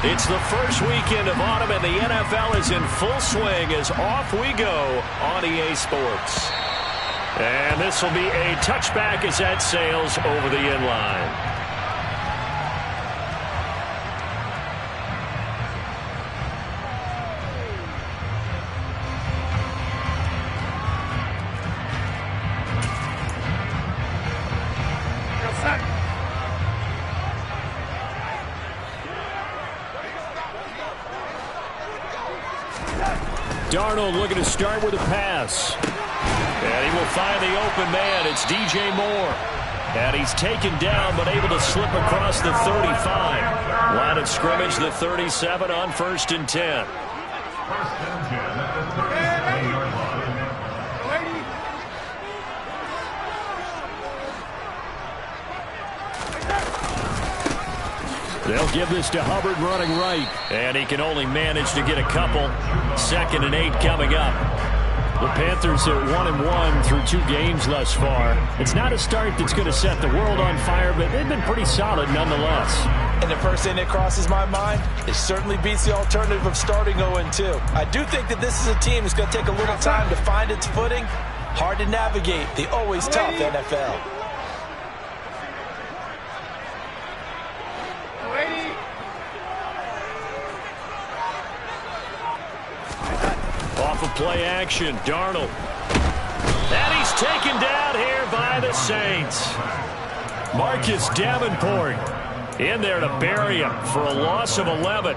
It's the first weekend of autumn, and the NFL is in full swing as off we go on EA Sports. And this will be a touchback as that sails over the inline. Darnold looking to start with a pass. And he will find the open man. It's DJ Moore. And he's taken down but able to slip across the 35. Line of scrimmage, the 37 on 1st and 10. They'll give this to Hubbard running right. And he can only manage to get a couple. 2nd and 8 coming up. The Panthers are 1-1 through 2 games thus far. It's not a start that's going to set the world on fire, but they've been pretty solid nonetheless. And the first thing that crosses my mind, it certainly beats the alternative of starting 0-2. I do think that this is a team that's going to take a little time to find its footing. Hard to navigate the always tough NFL. Off of play action, Darnold. And he's taken down here by the Saints. Marcus Davenport in there to bury him for a loss of 11.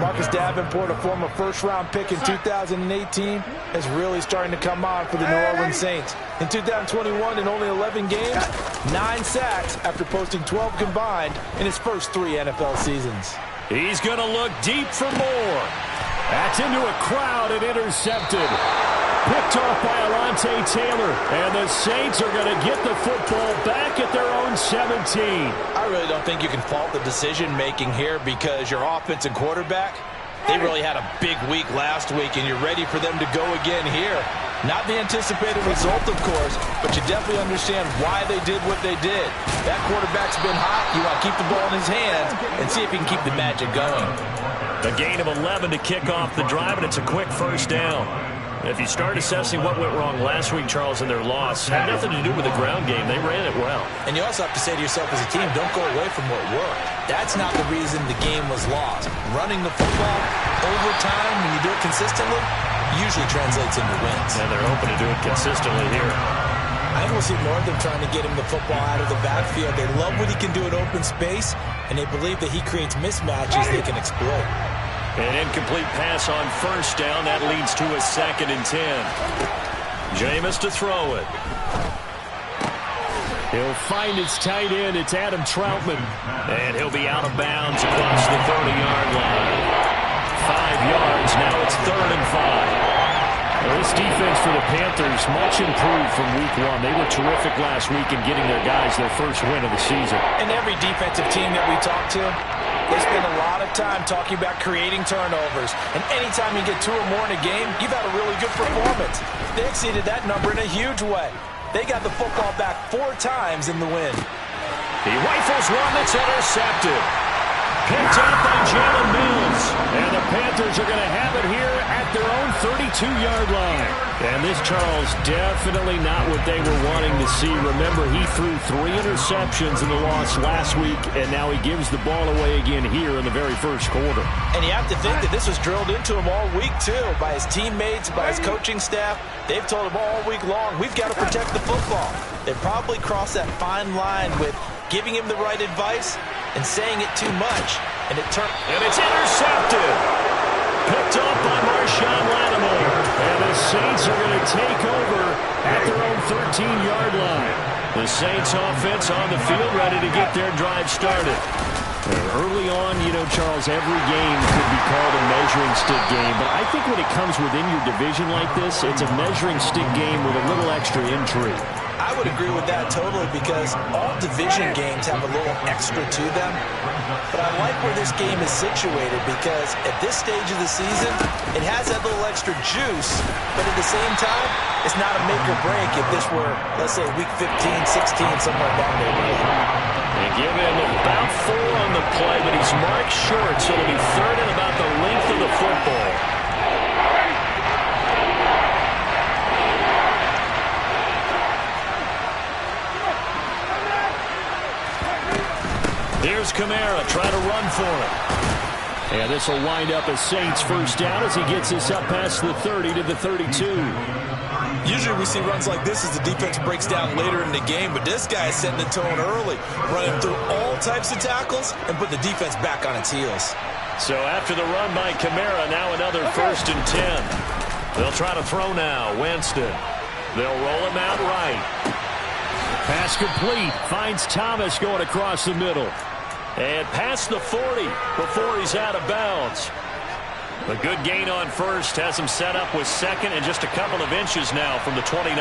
Marcus Davenport, a former first-round pick in 2018, is really starting to come on for the New Orleans Saints. In 2021, in only 11 games, 9 sacks after posting 12 combined in his first 3 NFL seasons. He's going to look deep for more. That's into a crowd and intercepted. Picked off by Alontae Taylor. And the Saints are going to get the football back at their own 17. I really don't think you can fault the decision-making here because your offense and quarterback, they really had a big week last week, and you're ready for them to go again here. Not the anticipated result, of course, but you definitely understand why they did what they did. That quarterback's been hot. You want to keep the ball in his hands and see if he can keep the magic going. A gain of 11 to kick off the drive, and it's a quick first down. If you start assessing what went wrong last week, Charles, in their loss, had nothing to do with the ground game. They ran it well. And you also have to say to yourself as a team, don't go away from what worked. That's not the reason the game was lost. Running the football over time, when you do it consistently, usually translates into wins. And they're hoping to do it consistently here. I think we'll see more of them trying to get him the football out of the backfield. They love what he can do in open space, and they believe that he creates mismatches they can exploit. An incomplete pass on first down. That leads to a 2nd and 10. Jameis to throw it. He'll find his tight end. It's Adam Troutman. And he'll be out of bounds across the 30-yard line. 5 yards. Now it's 3rd and 5. Well, this defense for the Panthers, much improved from week 1. They were terrific last week in getting their guys their first win of the season. And every defensive team that we talk to, they spend a lot of time talking about creating turnovers. And anytime you get 2 or more in a game, you've had a really good performance. They exceeded that number in a huge way. They got the football back 4 times in the win. He rifles one that's intercepted. Picked up by Jalen Mills. And the Panthers are going to have it here at their own 32-yard line. And this, Charles, definitely not what they were wanting to see. Remember, he threw 3 interceptions in the loss last week, and now he gives the ball away again here in the very first quarter. And you have to think that this was drilled into him all week, too, by his teammates, by his coaching staff. They've told him all week long, we've got to protect the football. They probably crossed that fine line with giving him the right advice and saying it too much, and it's intercepted. Picked up by Marshawn Lattimore. And the Saints are going to take over at their own 13-yard line. The Saints offense on the field ready to get their drive started. Early on, you know, Charles, every game could be called a measuring stick game, but I think when it comes within your division like this, it's a measuring stick game with a little extra intrigue. I would agree with that totally because all division games have a little extra to them. But I like where this game is situated because at this stage of the season, it has that little extra juice, but at the same time, it's not a make or break if this were, let's say, week 15, 16, somewhere down there. They give him about 4 on the play, but he's marked short, so it'll be third and about the length of the football. Here's Kamara trying to run for it. And this will wind up a Saints first down as he gets this up past the 30 to the 32. Usually we see runs like this as the defense breaks down later in the game, but this guy is setting the tone early, running through all types of tackles and put the defense back on its heels. So after the run by Kamara, now another 1st and 10. They'll try to throw now. Winston. They'll roll him out right. Pass complete. Finds Thomas going across the middle. And past the 40 before he's out of bounds. A good gain on first has him set up with second and just a couple of inches now from the 29.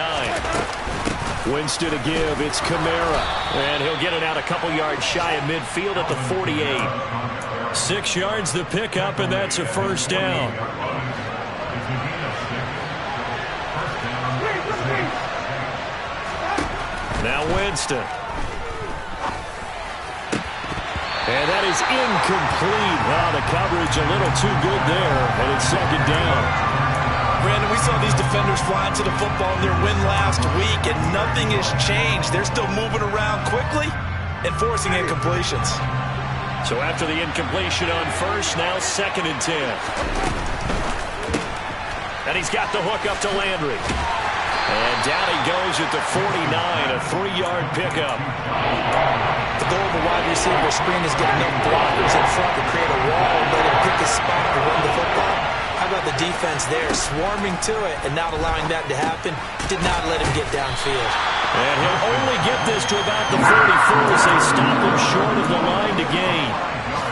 Winston to give. It's Kamara. And he'll get it out a couple yards shy of midfield at the 48. 6 yards the pickup, and that's a first down. Now Winston. And that is incomplete. Wow, the coverage a little too good there, and it's second down. Brandon, we saw these defenders flying to the football in their win last week, and nothing has changed. They're still moving around quickly and forcing incompletions. So after the incompletion on first, now 2nd and 10. And he's got the hook up to Landry. And down he goes at the 49, a 3-yard pickup. The goal of a wide receiver screen is get enough blockers in front to create a wall and let him pick a spot to run the football. How about the defense there, swarming to it and not allowing that to happen? Did not let him get downfield. And he'll only get this to about the 44 as they stop him short of the line to gain.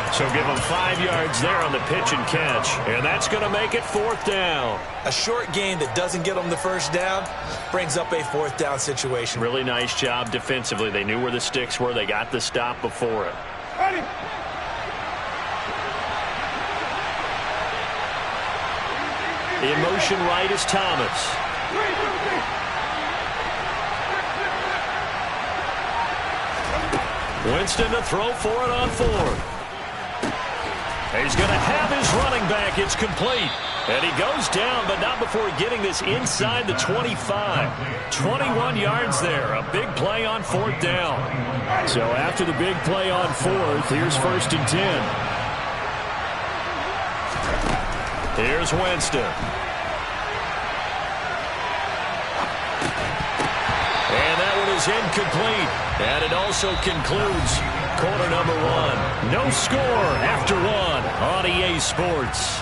So give him 5 yards there on the pitch and catch. And that's going to make it 4th down. A short gain that doesn't get them the first down brings up a 4th down situation. Really nice job defensively. They knew where the sticks were. They got the stop before it. Ready. In motion right is Thomas. Winston to throw for it on 4th. He's going to have his running back. It's complete. And he goes down, but not before getting this inside the 25. 21 yards there. A big play on 4th down. So after the big play on 4th, here's 1st and 10. Here's Winston. And that one is incomplete. And it also concludes quarter number 1. No score after 1 on EA Sports.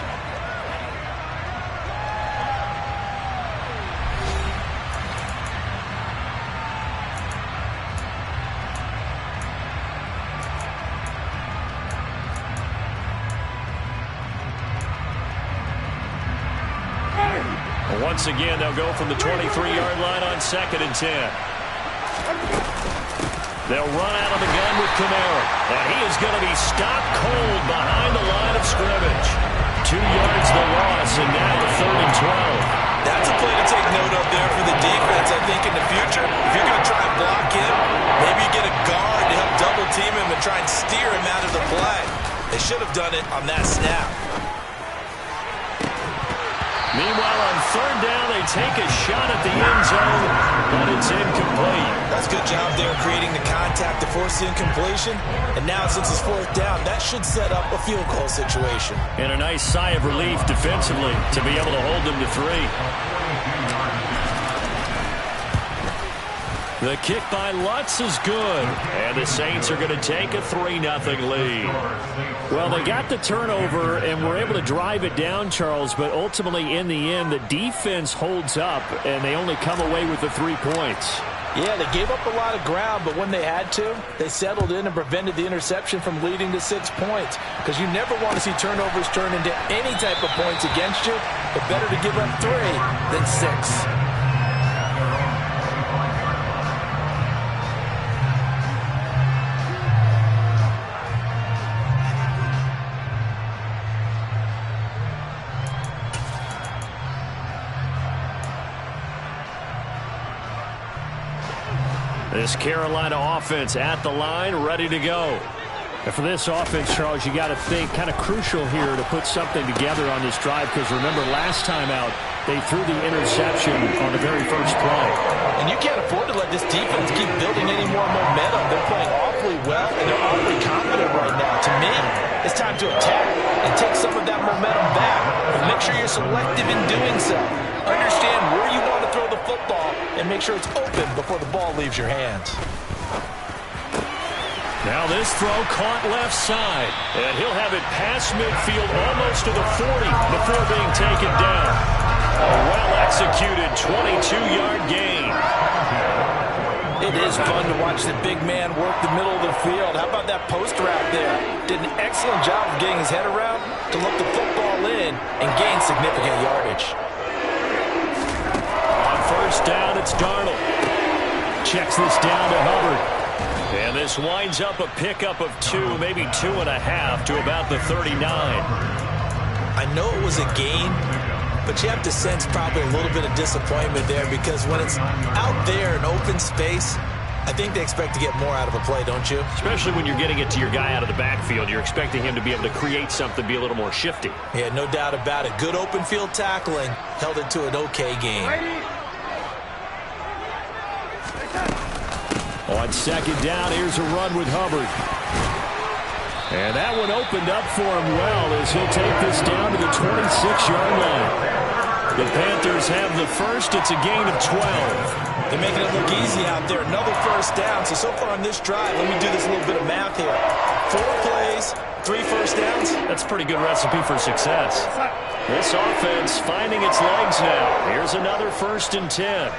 Once again, they'll go from the 23-yard line on 2nd and 10. They'll run out of the gun with Kamara. And he is going to be stopped cold behind the line of scrimmage. 2 yards the loss, and now 3rd and 12. That's a play to take note of there for the defense, I think, in the future. If you're going to try and block him, maybe you get a guard to help double-team him and try and steer him out of the play. They should have done it on that snap. Meanwhile, on 3rd down, they take a shot at the end zone, but it's incomplete. That's a good job there creating the contact to force the incompletion. And now, since it's 4th down, that should set up a field goal situation. And a nice sigh of relief defensively to be able to hold them to 3. The kick by Lutz is good, and the Saints are going to take a 3-0 lead. Well, they got the turnover and were able to drive it down, Charles, but ultimately in the end, the defense holds up, and they only come away with the 3 points. Yeah, they gave up a lot of ground, but when they had to, they settled in and prevented the interception from leading to 6 points. Because you never want to see turnovers turn into any type of points against you, but better to give up 3 than 6. This Carolina offense at the line, ready to go. And for this offense, Charles, you got to think kind of crucial here to put something together on this drive, because remember last time out they threw the interception on the very first play. And you can't afford to let this defense keep building any more momentum. They're playing awfully well, and they're awfully confident right now. To me, it's time to attack and take some of that momentum back. But make sure you're selective in doing so. Understand where you want to throw the football and make sure it's open before the ball leaves your hands. Now this throw caught left side, and he'll have it past midfield almost to the 40 before being taken down. A well-executed 22-yard gain. It is fun to watch the big man work the middle of the field. How about that post route there? Did an excellent job of getting his head around to look the football in and gain significant yardage. On first down, it's Darnold. Checks this down to Hubbard. And this winds up a pickup of 2, maybe 2.5 to about the 39. I know it was a gain, but you have to sense probably a little bit of disappointment there, because when it's out there in open space, I think they expect to get more out of a play, don't you? Especially when you're getting it to your guy out of the backfield. You're expecting him to be able to create something, be a little more shifty. Yeah, no doubt about it. Good open field tackling held it to an okay game. On second down, here's a run with Hubbard. And that one opened up for him well as he'll take this down to the 26-yard line. The Panthers have the first. It's a gain of 12. They're making it look easy out there. Another first down. So far on this drive, let me do this little bit of math here. 4 plays, 3 first downs. That's a pretty good recipe for success. This offense finding its legs now. Here's another 1st and 10.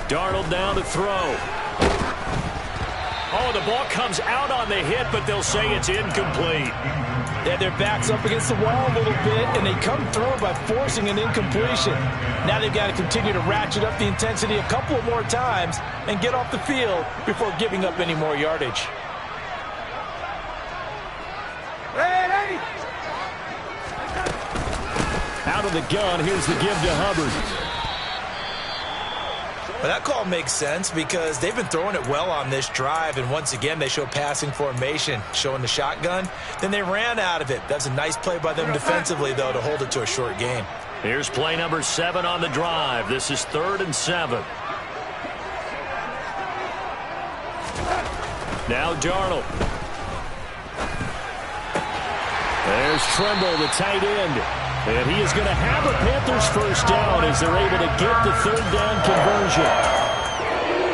Darnold down to throw. Oh, the ball comes out on the hit, but they'll say it's incomplete. Yeah, their back's up against the wall a little bit, and they come through by forcing an incompletion. Now they've got to continue to ratchet up the intensity a couple of more times and get off the field before giving up any more yardage. Out of the gun, here's the give to Hubbard. But that call makes sense because they've been throwing it well on this drive, and once again they show passing formation, showing the shotgun. Then they ran out of it. That's a nice play by them defensively, though, to hold it to a short gain. Here's play number 7 on the drive. This is 3rd and 7. Now Darnold. There's Tremble, the tight end. And he is going to have a Panthers first down as they're able to get the 3rd down conversion.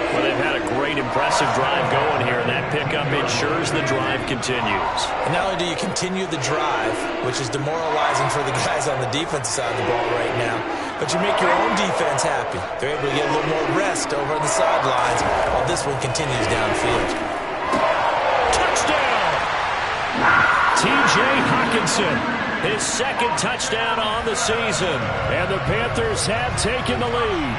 Well, they've had a great, impressive drive going here, and that pickup ensures the drive continues. And not only do you continue the drive, which is demoralizing for the guys on the defensive side of the ball right now, but you make your own defense happy. They're able to get a little more rest over on the sidelines while this one continues downfield. Touchdown! T.J. Hockenson. His 2nd touchdown on the season. And the Panthers have taken the lead.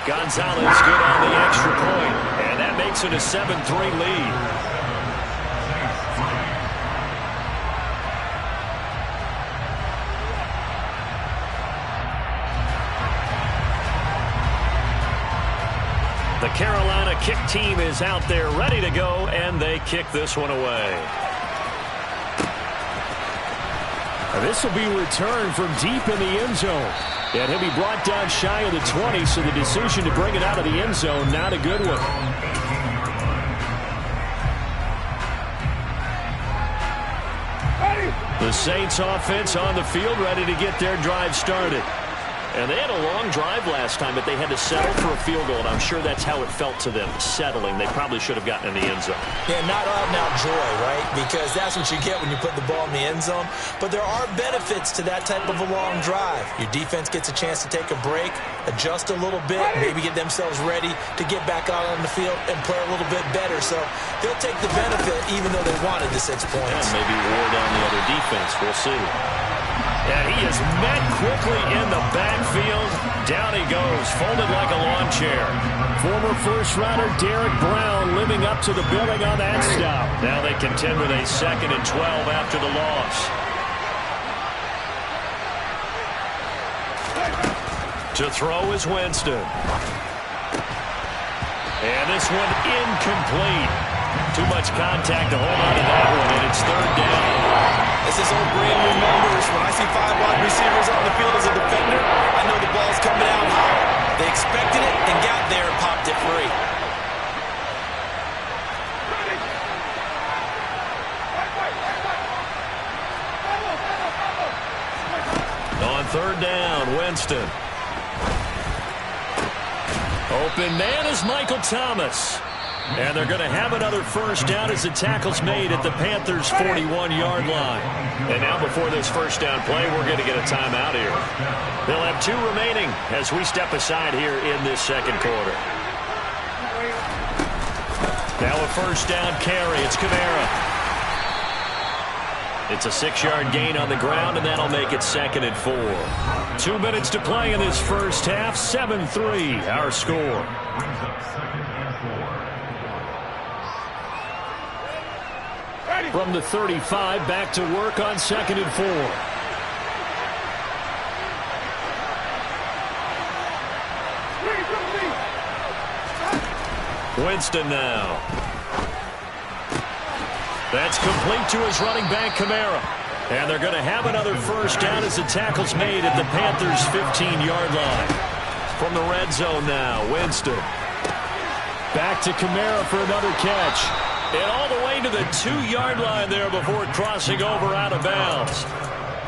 Gonzalez good on the extra point. And that makes it a 7-3 lead. The Carolina kick team is out there ready to go, and they kick this one away. And this will be returned from deep in the end zone. And he'll be brought down shy of the 20, so the decision to bring it out of the end zone, not a good one. The Saints offense on the field ready to get their drive started. And they had a long drive last time, but they had to settle for a field goal, and I'm sure that's how it felt to them, settling. They probably should have gotten in the end zone. Yeah, not out-and-out joy, right? Because that's what you get when you put the ball in the end zone. But there are benefits to that type of a long drive. Your defense gets a chance to take a break, adjust a little bit, maybe get themselves ready to get back out on the field and play a little bit better. So they'll take the benefit even though they wanted the 6 points. And maybe wore down the other defense. We'll see. And he is met quickly in the backfield. Down he goes, folded like a lawn chair. Former first-rounder Derek Brown living up to the billing on that stop. Now they contend with a 2nd and 12 after the loss. To throw is Winston. And this one incomplete. Too much contact to hold on to that one, and it's 3rd down. As this old brain remembers, when I see 5 wide receivers on the field as a defender, I know the ball's coming out high. They expected it and got there and popped it free. On 3rd down, Winston. Open man is Michael Thomas. And they're going to have another first down as the tackle's made at the Panthers' 41-yard line. And now before this first down play, we're going to get a timeout here. They'll have 2 remaining as we step aside here in this 2nd quarter. Now a first down carry. It's Kamara. It's a 6-yard gain on the ground, and that'll make it 2nd and 4. 2 minutes to play in this first half. 7-3, our score. From the 35, back to work on 2nd and 4. Winston now. That's complete to his running back, Kamara. And they're going to have another first down as the tackle's made at the Panthers' 15-yard line. From the red zone now, Winston. Back to Kamara for another catch. And all the way to the 2-yard line there before crossing over out of bounds.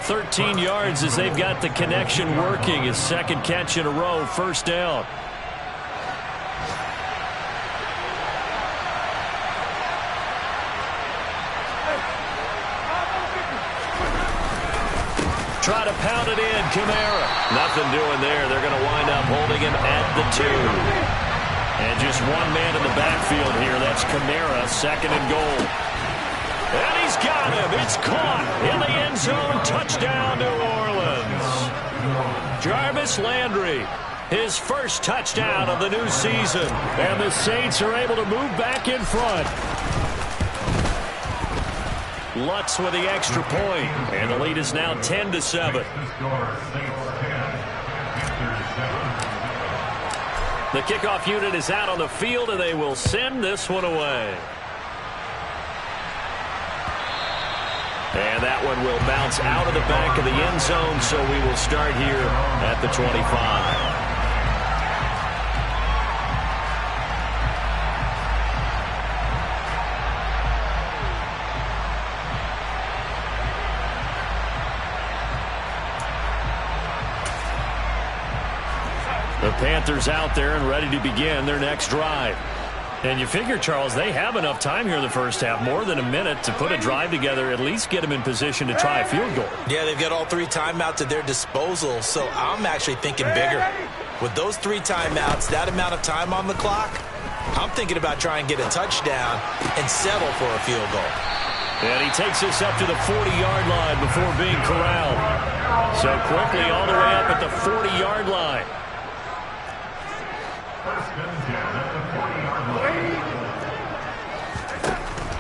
13 yards as they've got the connection working. His 2nd catch in a row, first down. Try to pound it in, Kamara. Nothing doing there. They're going to wind up holding him at the 2. And just one man in the backfield here. That's Kamara, 2nd and goal. And he's got him. It's caught in the end zone. Touchdown, New Orleans. Jarvis Landry, his first touchdown of the new season. And the Saints are able to move back in front. Lutz with the extra point. And the lead is now 10-7. The kickoff unit is out on the field, and they will send this one away. And that one will bounce out of the back of the end zone, so we will start here at the 25. The Panthers out there and ready to begin their next drive. And you figure, Charles, they have enough time here in the first half, more than a minute, to put a drive together, at least get them in position to try a field goal. Yeah, they've got all 3 timeouts at their disposal, so I'm actually thinking bigger. With those 3 timeouts, that amount of time on the clock, I'm thinking about trying to get a touchdown and settle for a field goal. And he takes this up to the 40-yard line before being corralled. So quickly all the way up at the 40-yard line.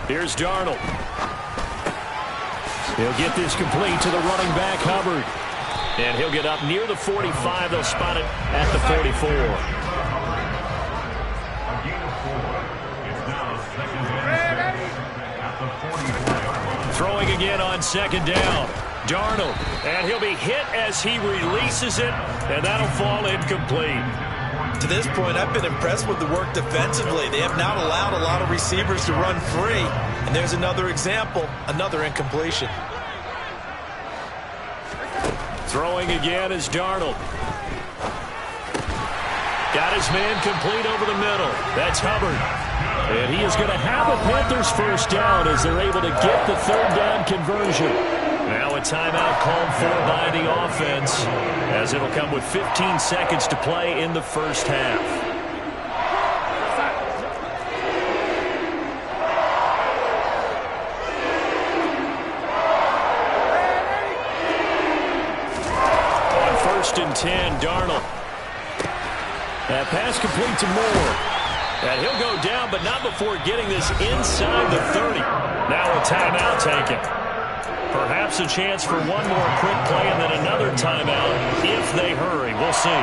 Here's Darnold. He'll get this complete to the running back, Hubbard. And he'll get up near the 45. They'll spot it at the 44. Throwing again on 2nd down. Darnold. And he'll be hit as he releases it. And that'll fall incomplete. To this point, I've been impressed with the work defensively. They have not allowed a lot of receivers to run free. And there's another example, another incompletion. Throwing again is Darnold. Got his man complete over the middle. That's Hubbard. And he is going to have a Panthers first down as they're able to get the 3rd down conversion. Now a timeout called for by the offense, as it'll come with 15 seconds to play in the first half. 1st and 10, Darnold. That pass complete to Moore. And he'll go down, but not before getting this inside the 30. Now a timeout taken. Perhaps a chance for one more quick play and then another timeout if they hurry. We'll see.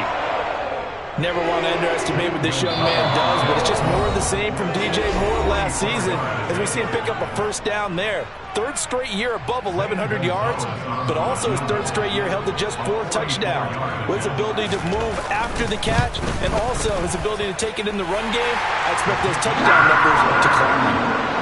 Never want to underestimate what this young man does, but it's just more of the same from DJ Moore last season as we see him pick up a first down there. 3rd straight year above 1,100 yards, but also his 3rd straight year held to just 4 touchdowns. With his ability to move after the catch and also his ability to take it in the run game, I expect those touchdown numbers to climb.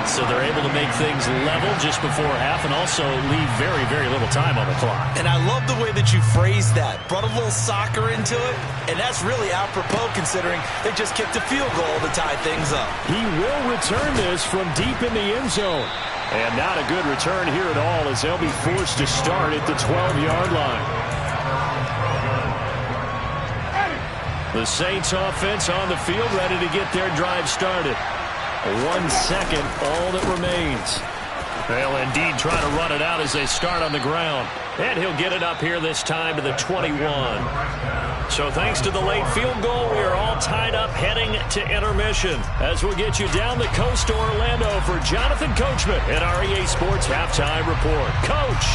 So they're able to make things level just before half and also leave very, very little time on the clock. And I love the way that you phrased that. Brought a little soccer into it, and that's really apropos considering they just kicked a field goal to tie things up. He will return this from deep in the end zone. And not a good return here at all as they'll be forced to start at the 12-yard line. The Saints offense on the field ready to get their drive started. 1 second, all that remains. They'll indeed try to run it out as they start on the ground. And he'll get it up here this time to the 21. So thanks to the late field goal, we are all tied up heading to intermission. As we'll get you down the coast to Orlando for Jonathan Coachman at our EA Sports Halftime Report. Coach!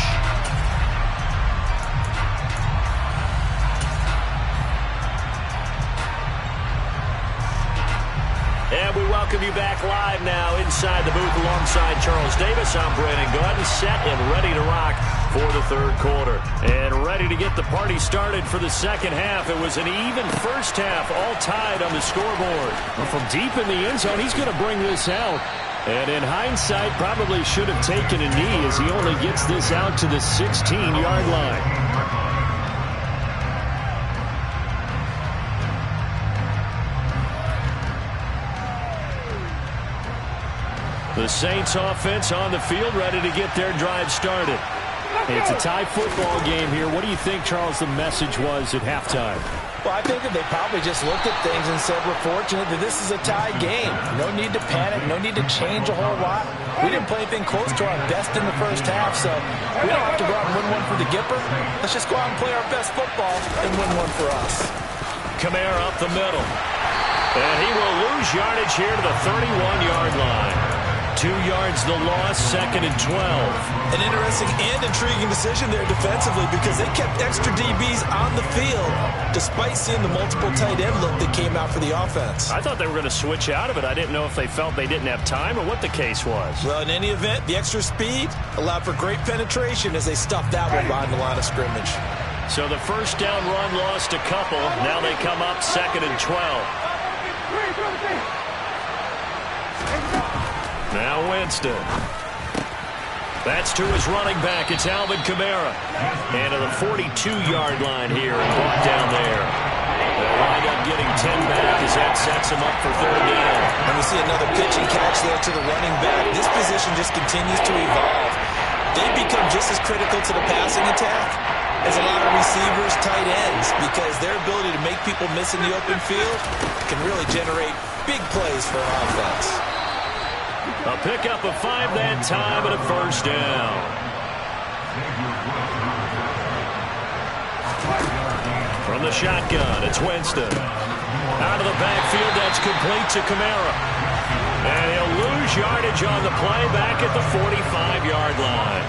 And we welcome you back live now inside the booth alongside Charles Davis. I'm Brandon Gaudin, set and ready to rock for the 3rd quarter. And ready to get the party started for the 2nd half. It was an even first half, all tied on the scoreboard. Well, from deep in the end zone, he's going to bring this out. And in hindsight, probably should have taken a knee as he only gets this out to the 16-yard line. The Saints offense on the field ready to get their drive started. It's a tie football game here. What do you think, Charles, the message was at halftime? Well, I think that they probably just looked at things and said, we're fortunate that this is a tie game. No need to panic. No need to change a whole lot. We didn't play anything close to our best in the first half, so we don't have to go out and win one for the Gipper. Let's just go out and play our best football and win one for us. Kamara up the middle. And he will lose yardage here to the 31-yard line. 2 yards the loss, 2nd and 12. An interesting and intriguing decision there defensively because they kept extra DBs on the field despite seeing the multiple tight end look that came out for the offense. I thought they were going to switch out of it. I didn't know if they felt they didn't have time or what the case was. Well, in any event, the extra speed allowed for great penetration as they stuffed that one behind the line of scrimmage. So the first down run lost a couple. Now they come up 2nd and 12. Now Winston. That's to his running back. It's Alvin Kamara. And to the 42-yard line here and brought down there. They'll wind up getting 10 back as that sets him up for 3rd down. And we see another pitch and catch there to the running back. This position just continues to evolve. They become just as critical to the passing attack as a lot of receivers, tight ends, because their ability to make people miss in the open field can really generate big plays for an offense. A pickup of 5 that time and a first down. From the shotgun, it's Winston. Out of the backfield, that's complete to Kamara. And he'll lose yardage on the play back at the 45-yard line.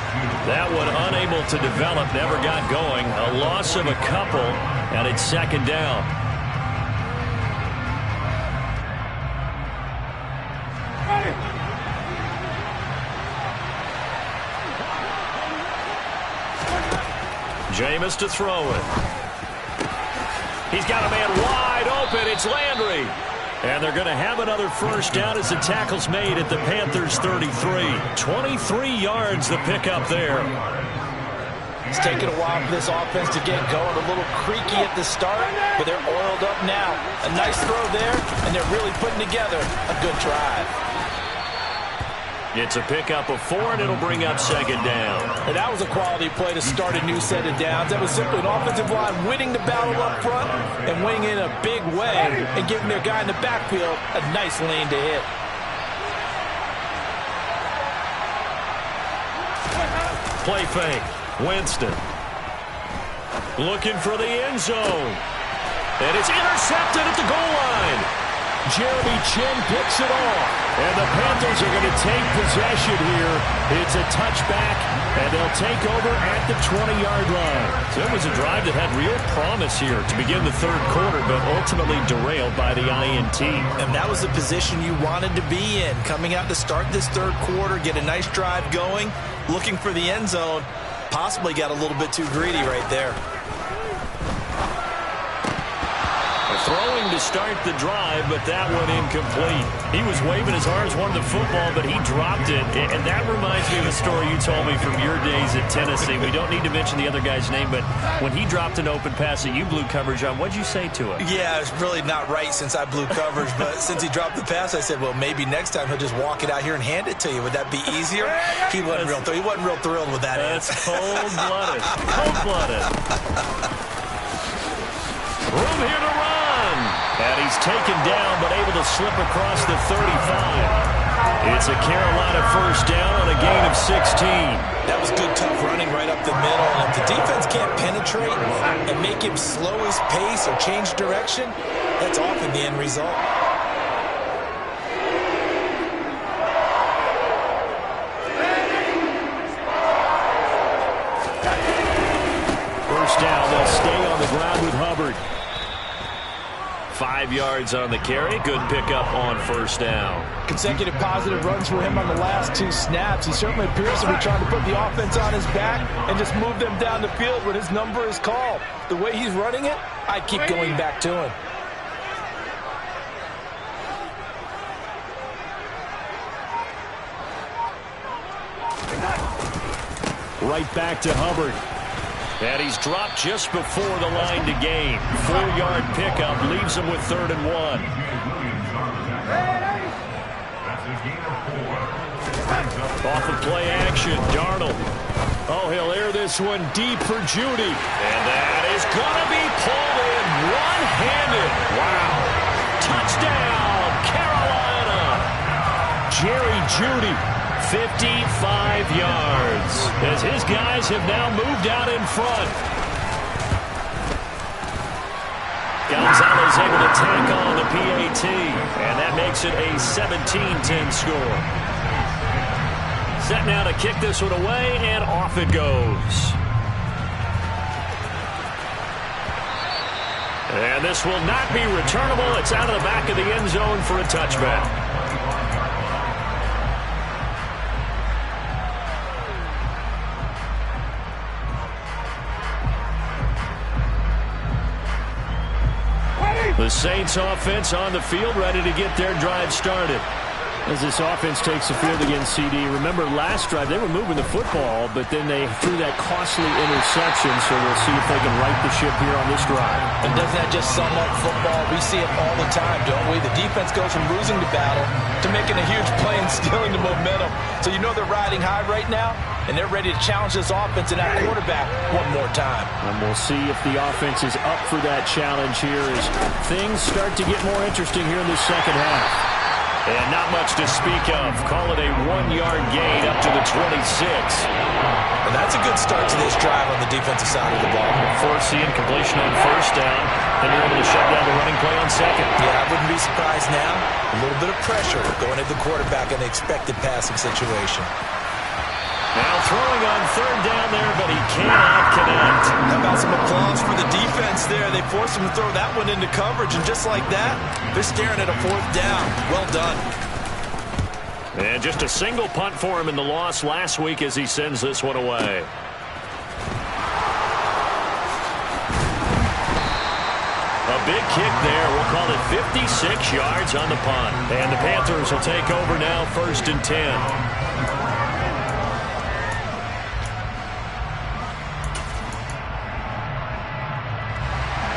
That one unable to develop, never got going. A loss of a couple, and it's 2nd down. Jameis to throw it. He's got a man wide open. It's Landry. And they're going to have another first down as the tackle's made at the Panthers' 33. 23 yards the pickup there. It's taken a while for this offense to get going. A little creaky at the start, but they're oiled up now. A nice throw there, and they're really putting together a good drive. It's a pickup of 4, and it'll bring up 2nd down. And that was a quality play to start a new set of downs. That was simply an offensive line winning the battle up front and winning in a big way and giving their guy in the backfield a nice lane to hit. Play fake. Winston. Looking for the end zone. And it's intercepted at the goal line. Jeremy Chinn picks it off. And the Panthers are going to take possession here. It's a touchback, and they'll take over at the 20-yard line. So it was a drive that had real promise here to begin the third quarter, but ultimately derailed by the INT. And that was the position you wanted to be in. Coming out to start this third quarter, get a nice drive going, looking for the end zone. Possibly got a little bit too greedy right there. Throwing to start the drive, but that one incomplete. He was waving his arms, wanted the football, but he dropped it. And that reminds me of a story you told me from your days at Tennessee. We don't need to mention the other guy's name, but when he dropped an open pass that you blew coverage on, what'd you say to him? Yeah, it's really not right since I blew coverage, but since he dropped the pass, I said, well, maybe next time he'll just walk it out here and hand it to you. Would that be easier? He wasn't real thrilled with that answer. That's cold-blooded. Cold-blooded. Room here to run. And he's taken down, but able to slip across the 35. It's a Carolina first down on a gain of 16. That was good, tough running right up the middle. And if the defense can't penetrate and make him slow his pace or change direction, that's often the end result. First down, they'll stay on the ground with Hubbard. 5 yards on the carry. Good pickup on first down. Consecutive positive runs for him on the last 2 snaps. He certainly appears to be trying to put the offense on his back and just move them down the field when his number is called. The way he's running it, I keep going back to him. Right back to Hubbard. And he's dropped just before the line to gain. 4-yard pickup leaves him with 3rd and 1. Off of play action, Darnold. Oh, he'll air this one deep for Jeudy. And that is going to be pulled in one-handed. Wow. Touchdown, Carolina. Jerry Jeudy. 55 yards as his guys have now moved out in front. Gonzalez able to tack on the PAT, and that makes it a 17-10 score. Set now to kick this one away, and off it goes. And this will not be returnable. It's out of the back of the end zone for a touchback. The Saints offense on the field, ready to get their drive started. As this offense takes the field against CD, remember last drive they were moving the football, but then they threw that costly interception, so we'll see if they can right the ship here on this drive. And doesn't that just sum up football? We see it all the time, don't we? The defense goes from losing the battle to making a huge play and stealing the momentum. So you know they're riding high right now, and they're ready to challenge this offense and that quarterback one more time. And we'll see if the offense is up for that challenge here as things start to get more interesting here in the second half. And not much to speak of. Call it a 1-yard gain up to the 26. And that's a good start to this drive on the defensive side of the ball. Forcing completion on first down. Then you're able to shut down the running play on second. Yeah, I wouldn't be surprised now. A little bit of pressure going at the quarterback in the expected passing situation. Now throwing on third down there, but he cannot connect. How about some applause for the defense there? They forced him to throw that one into coverage, and just like that, they're staring at a 4th down. Well done. And just a single punt for him in the loss last week as he sends this one away. A big kick there. We'll call it 56 yards on the punt. And the Panthers will take over now, 1st and 10.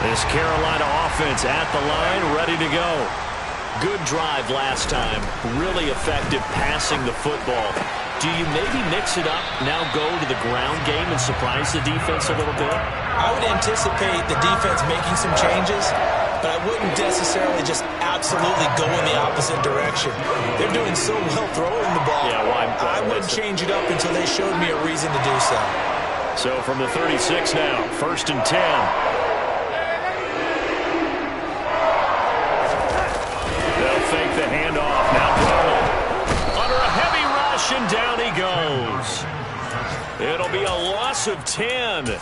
This Carolina offense at the line, ready to go. Good drive last time. Really effective passing the football. Do you maybe mix it up, now go to the ground game and surprise the defense a little bit? I would anticipate the defense making some changes, but I wouldn't necessarily just absolutely go in the opposite direction. They're doing so well throwing the ball. Yeah, I wouldn't change it up until they showed me a reason to do so. So from the 36 now, 1st and 10. They'll fake the handoff. Now Darnold under a heavy rush, and down he goes. It'll be a loss of 10,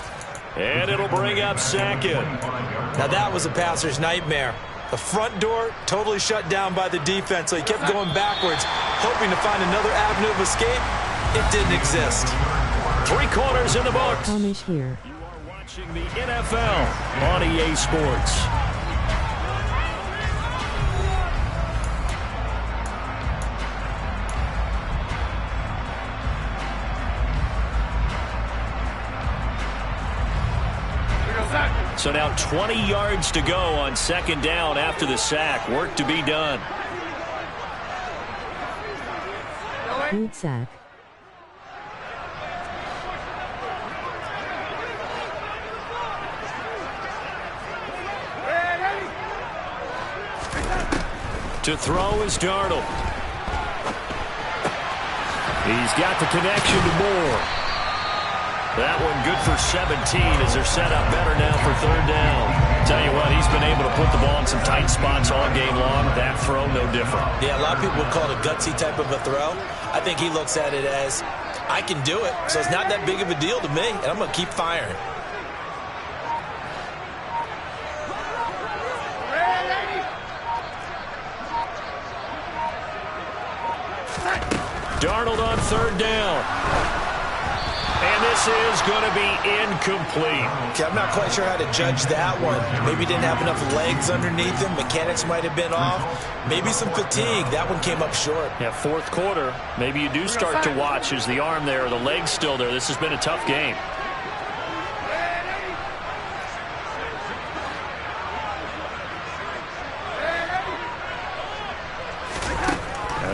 and it'll bring up 2nd. Now that was a passer's nightmare. The front door totally shut down by the defense, so he kept going backwards, hoping to find another avenue of escape. It didn't exist. 3 quarters in the books. Hamish here. You are watching the NFL on EA Sports. So now 20 yards to go on 2nd down after the sack. Work to be done. Good sack. To throw is Darnold. He's got the connection to Moore. That one good for 17 as they're set up better now for 3rd down. Tell you what, he's been able to put the ball in some tight spots all game long. That throw, no different. Yeah, a lot of people would call it a gutsy type of a throw. I think he looks at it as, I can do it, so it's not that big of a deal to me, and I'm going to keep firing. Darnold on 3rd down. And this is going to be incomplete. Okay, I'm not quite sure how to judge that one. Maybe didn't have enough legs underneath him. Mechanics might have been off. Maybe some fatigue. That one came up short. Yeah, 4th quarter. Maybe you do start to watch. Is the arm there, the leg's still there? This has been a tough game.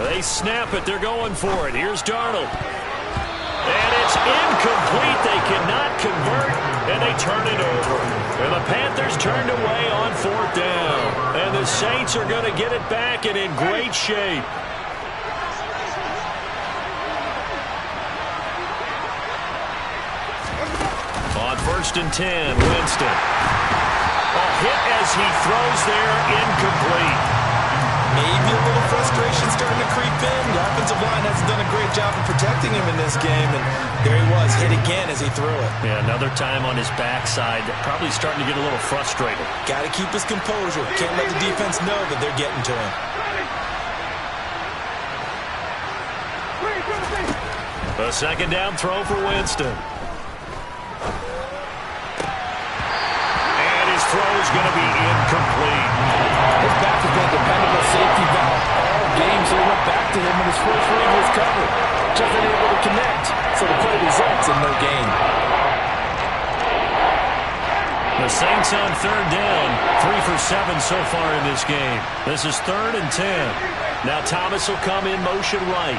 They snap it. They're going for it. Here's Darnold. And it's incomplete. They cannot convert, and they turn it over. And the Panthers turned away on 4th down. And the Saints are going to get it back and in great shape. On 1st and 10, Winston. A hit as he throws there, incomplete. Maybe a little frustration starting to creep in. The offensive line hasn't done a great job of protecting him in this game, and there he was, hit again as he threw it. Yeah, another time on his backside, probably starting to get a little frustrated. Got to keep his composure. Can't let the defense know that they're getting to him. A 2nd down throw for Winston. And his throw is going to be incomplete. His back has been a dependable safety valve all game, so he went back to him when his first read was covered. Just unable to connect, so the play results in no gain. The Saints on 3rd down, 3 for 7 so far in this game. This is 3rd and 10. Now Thomas will come in motion right.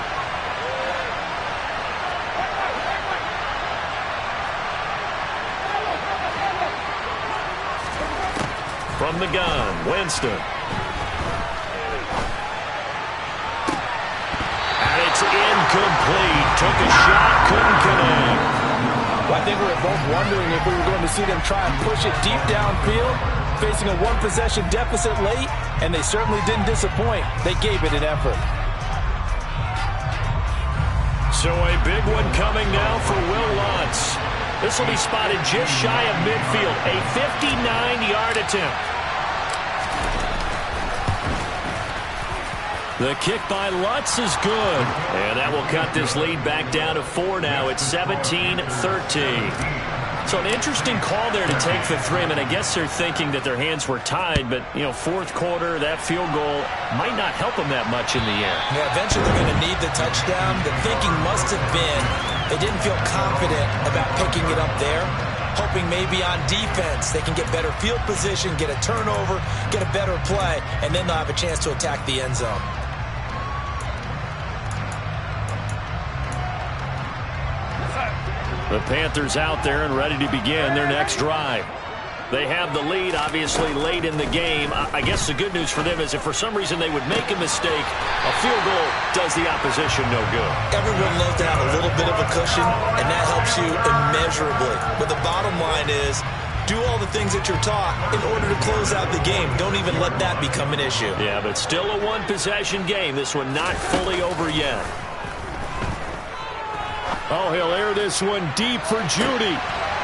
From the gun, Winston. And it's incomplete. Took a shot, couldn't connect. Well, I think we were both wondering if we were going to see them try and push it deep downfield, facing a 1-possession deficit late, and they certainly didn't disappoint. They gave it an effort. So a big one coming now for Will Lutz. This will be spotted just shy of midfield. A 59-yard attempt. The kick by Lutz is good. And that will cut this lead back down to 4 now. It's 17-13. So an interesting call there to take the 3. I mean, I guess they're thinking that their hands were tied, but, you know, 4th quarter, that field goal might not help them that much in the air. Yeah, eventually they're going to need the touchdown. The thinking must have been they didn't feel confident about picking it up there, hoping maybe on defense they can get better field position, get a turnover, get a better play, and then they'll have a chance to attack the end zone. The Panthers out there and ready to begin their next drive. They have the lead, obviously, late in the game. I guess the good news for them is if for some reason they would make a mistake, a field goal does the opposition no good. Everyone loves to have a little bit of a cushion, and that helps you immeasurably. But the bottom line is, do all the things that you're taught in order to close out the game. Don't even let that become an issue. Yeah, but still a one-possession game. This one not fully over yet. Oh, he'll air this one deep for Judy.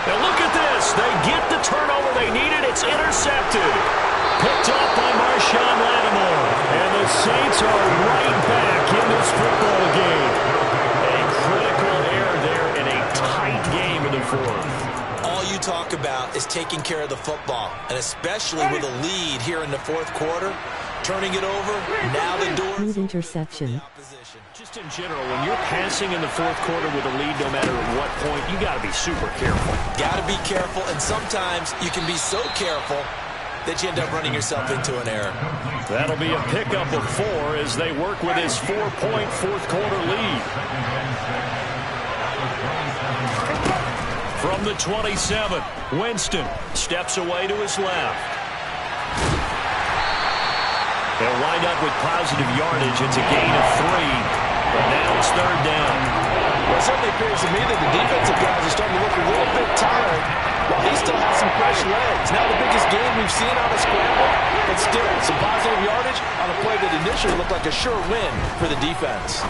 And look at this. They get the turnover they needed. It's intercepted. Picked up by Marshawn Lattimore. And the Saints are right back in this football game. A critical error there in a tight game in the fourth. All you talk about is taking care of the football, and especially with a lead here in the fourth quarter, turning it over, now the door. Smooth interception. Just in general, when you're passing in the fourth quarter with a lead, no matter at what point, you got to be super careful. Got to be careful, and sometimes you can be so careful that you end up running yourself into an error. That'll be a pickup of 4 as they work with his 4-point fourth quarter lead. From the 27, Winston steps away to his left. They'll wind up with positive yardage. It's a gain of 3, but now it's third down. Well, it certainly appears to me that the defensive guys are starting to look a little bit tired while he still has some fresh legs. Now the biggest gain we've seen on a scramble, but still some positive yardage on a play that initially looked like a sure win for the defense.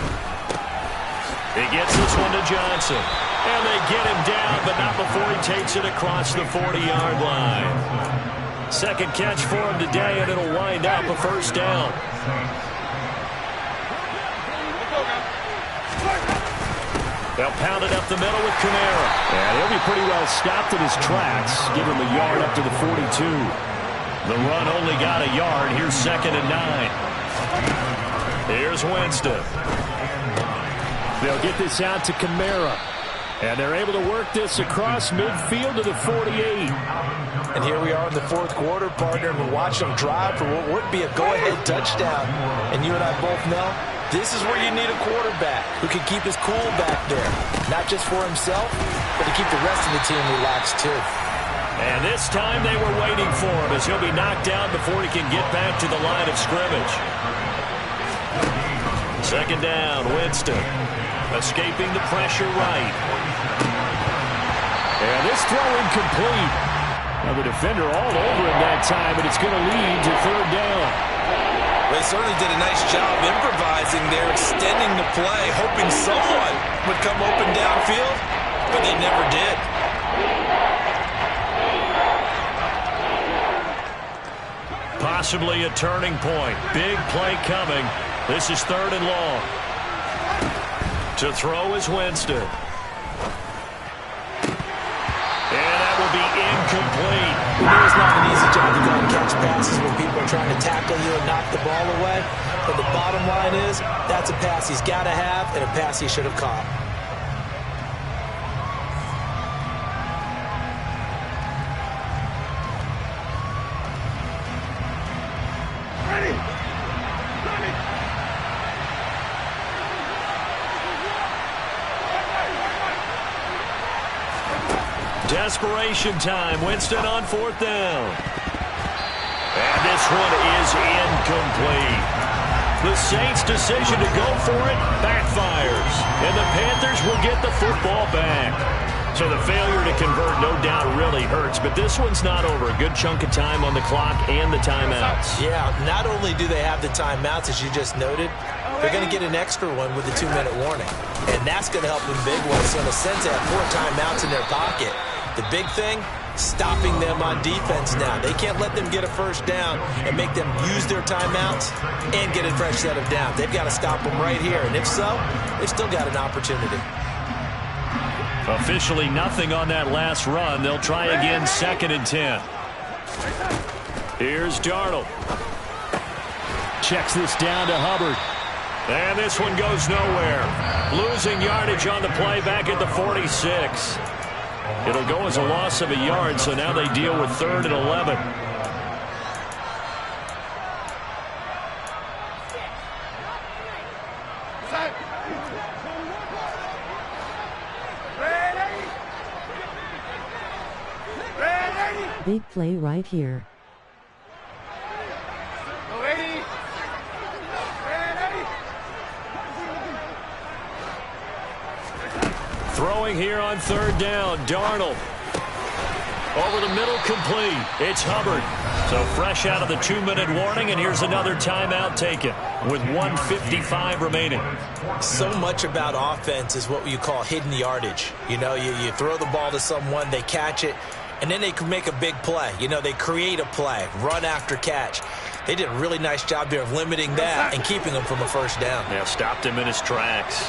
He gets this one to Johnson. And they get him down, but not before he takes it across the 40-yard line. Second catch for him today, and it'll wind up a first down. They'll pound it up the middle with Kamara. And he'll be pretty well stopped in his tracks. Give him a yard up to the 42. The run only got a yard. Here's 2nd and 9. Here's Winston. They'll get this out to Kamara. And they're able to work this across midfield to the 48. And here we are in the fourth quarter, partner, and we're watching them drive for what would be a go-ahead touchdown. And you and I both know this is where you need a quarterback who can keep his cool back there. Not just for himself, but to keep the rest of the team relaxed too. And this time they were waiting for him as he'll be knocked down before he can get back to the line of scrimmage. Second down, Winston. Escaping the pressure right. And this throw incomplete. Now the defender all over him that time, but it's going to lead to third down. They certainly did a nice job improvising there, extending the play, hoping someone would come open downfield, but they never did. Possibly a turning point. Big play coming. This is 3rd and long. To throw is Winston. And that will be incomplete. It's not an easy job to go and catch passes when people are trying to tackle you and knock the ball away. But the bottom line is, that's a pass he's got to have and a pass he should have caught. Desperation time. Winston on 4th down. And this one is incomplete. The Saints' decision to go for it backfires. And the Panthers will get the football back. So the failure to convert no doubt really hurts. But this one's not over. A good chunk of time on the clock and the timeouts. Yeah, not only do they have the timeouts, as you just noted, they're going to get an extra one with the 2-minute warning. And that's going to help them big ones. So in a sense, they have 4 timeouts in their pocket. The big thing, stopping them on defense now. They can't let them get a first down and make them use their timeouts and get a fresh set of downs. They've got to stop them right here. And if so, they've still got an opportunity. Officially nothing on that last run. They'll try again 2nd and 10. Here's Darnold. Checks this down to Hubbard. And this one goes nowhere. Losing yardage on the play back at the 46. It'll go as a loss of a yard, so now they deal with 3rd and 11. big play right here. Throwing here on third down, Darnold. Over the middle, complete. It's Hubbard. So fresh out of the 2-minute warning, and here's another timeout taken with 1:55 remaining. So much about offense is what you call hidden yardage. You know, you throw the ball to someone, they catch it, and then they can make a big play. You know, they create a play, run after catch. They did a really nice job there of limiting that and keeping him from a first down. Yeah, stopped him in his tracks.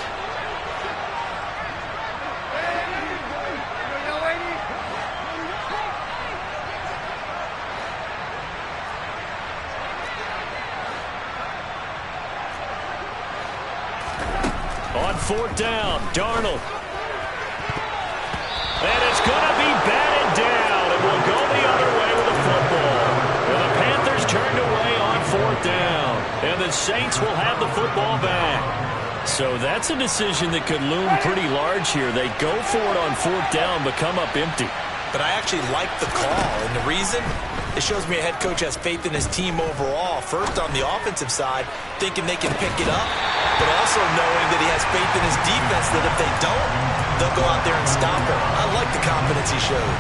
On fourth down, Darnold. And it's going to be batted down. It will go the other way with the football. And the Panthers turned away on fourth down. And the Saints will have the football back. So that's a decision that could loom pretty large here. They go for it on fourth down, but come up empty. But I actually like the call, and the reason? It shows me a head coach has faith in his team overall. First, on the offensive side, thinking they can pick it up, but also knowing that he has faith in his defense that if they don't, they'll go out there and stop him. I like the confidence he showed.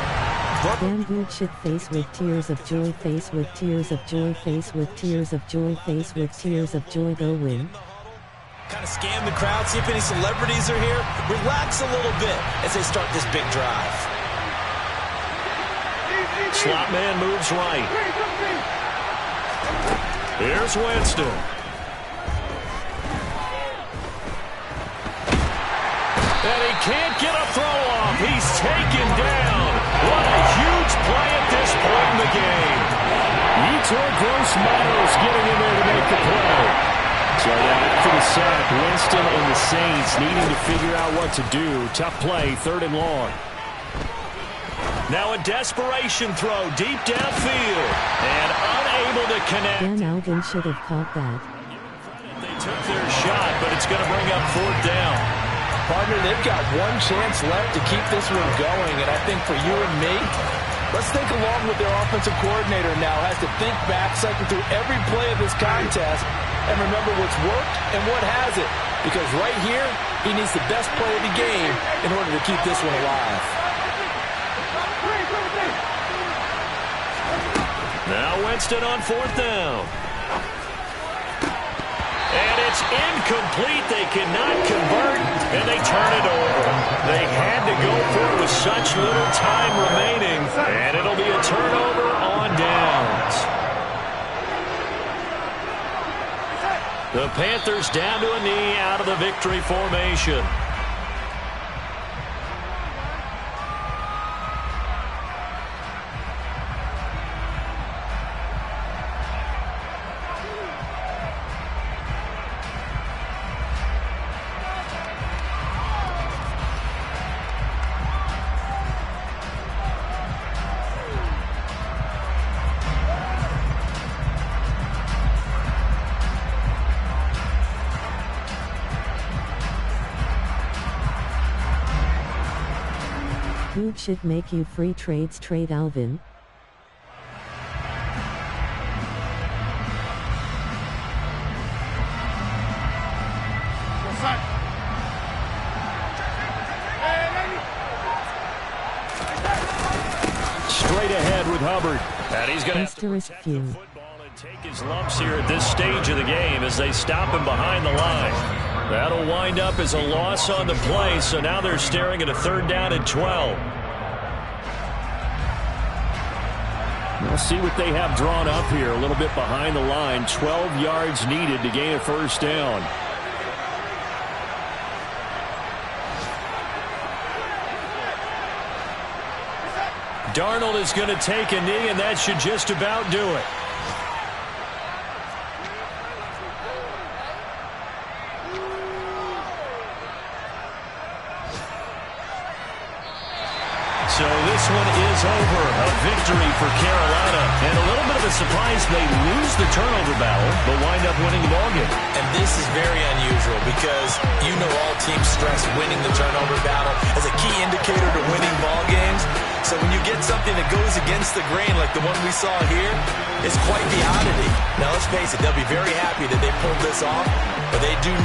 Bamboo chip face with tears of joy, face with tears of joy, face with tears of joy, face with tears of joy, go win. Kind of scan the crowd, see if any celebrities are here. Relax a little bit as they start this big drive. Slot man moves right. Here's Winston. And he can't get a throw off. He's taken down. What a huge play at this point in the game. Yetur Gross-Matos getting in there to make the play. So now after the sack, Winston and the Saints needing to figure out what to do. Tough play, third and long. Now a desperation throw deep downfield. And unable to connect. Dan Alvin should have caught that. They took their shot, but it's going to bring up fourth down. Partner, they've got one chance left to keep this one going, and I think for you and me, let's think along with their offensive coordinator now. Has to think back, cycle through every play of this contest, and remember what's worked and what hasn't. Because right here, he needs the best play of the game in order to keep this one alive. Now Winston on fourth down. And it's incomplete. They cannot convert, and they turn it over. They had to go for it with such little time remaining, and it'll be a turnover on downs. The Panthers down to a knee out of the victory formation. Who should make you free trades? Trade Alvin. Straight ahead with Hubbard. And he's going to have to Asterisk protect the few. football and take his lumps here at this stage of the game as they stop him behind the line. That'll wind up as a loss on the play, so now they're staring at a third down and 12. We'll see what they have drawn up here, a little bit behind the line. 12 yards needed to gain a first down. Darnold is going to take a knee, and that should just about do it. So this one is over. A victory for Carolina. And a little bit of a surprise, they lose the turnover battle, but wind up winning the ballgame. And this is very unusual because you know all teams stress winning the turnover battle as a key indicator to winning ball games. So when you get something that goes against the grain like the one we saw here is quite the oddity. Now, let's face it, they'll be very happy that they pulled this off, but they do know